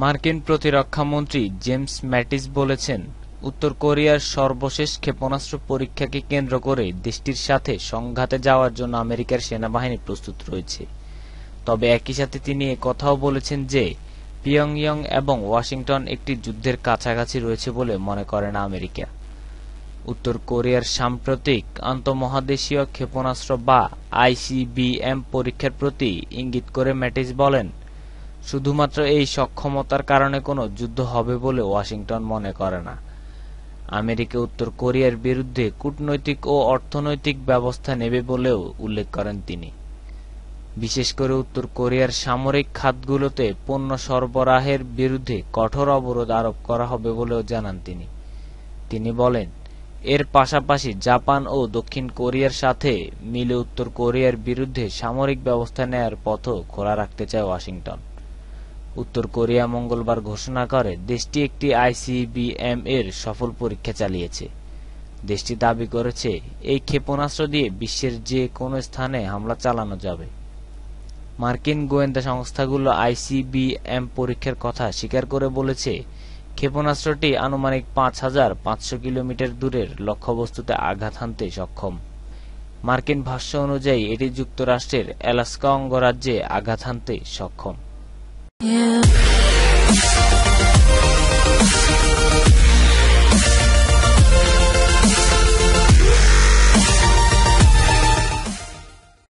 মার্কিন প্রতিরক্ষা মন্ত্রী জেমস ম্যাটিস বলেছেন, উত্তর কোরিয়ার সর্বশেষ ক্ষেপণাস্ত্র পরীক্ষাকে কেন্দ্র করে দেশটির সাথে সংঘাতে যাওয়ার জন্য আমেরিকার সেনাবাহিনী প্রস্তুত রয়েছে। তবে একই সাথে তিনি একথাও বলেছেন যে পিয়ংইয়ং এবং ওয়াশিংটন একটি যুদ্ধের কাছাকাছি রয়েছে বলে মনে করে না আমেরিকা। উত্তর কোরিয়ার সাম্প্রতিক আন্তঃমহাদেশীয় ক্ষেপণাস্ত্র বা আইসিবিএম পরীক্ষার প্রতি ইঙ্গিত করে ম্যাটিস বলেন, শুধুমাত্র এই সক্ষমতার কারণে কোনো যুদ্ধ হবে বলে ওয়াশিংটন মনে করে না। আমেরিকা উত্তর কোরিয়ার বিরুদ্ধে কূটনৈতিক ও অর্থনৈতিক ব্যবস্থা নেবে বলেও উল্লেখ করেন তিনি। বিশেষ করে উত্তর কোরিয়ার সামরিক খাতগুলোতে পণ্য সরবরাহের বিরুদ্ধে কঠোর অবরোধ আরোপ করা হবে বলেও জানান তিনি। তিনি বলেন, এর পাশাপাশি জাপান ও দক্ষিণ কোরিয়ার সাথে মিলে উত্তর কোরিয়ার বিরুদ্ধে সামরিক ব্যবস্থা নেয়ার পথও খোলা রাখতে চায় ওয়াশিংটন। উত্তর কোরিয়া মঙ্গলবার ঘোষণা করে দেশটি একটি আইসিবিএম এর সফল পরীক্ষা চালিয়েছে। দেশটি দাবি করেছে, এই ক্ষেপণাস্ত্র দিয়ে বিশ্বের যে কোনো স্থানে হামলা চালানো যাবে। মার্কিন গোয়েন্দা সংস্থাগুলো আইসিবিএম পরীক্ষার কথা স্বীকার করে বলেছে, ক্ষেপণাস্ত্রটি আনুমানিক ৫,৫০০ কিলোমিটার দূরের লক্ষ্যবস্তুতে আঘাত হানতে সক্ষম। মার্কিন ভাষ্য অনুযায়ী এটি যুক্তরাষ্ট্রের অ্যালাস্কা অঙ্গরাজ্যে আঘাত হানতে সক্ষম।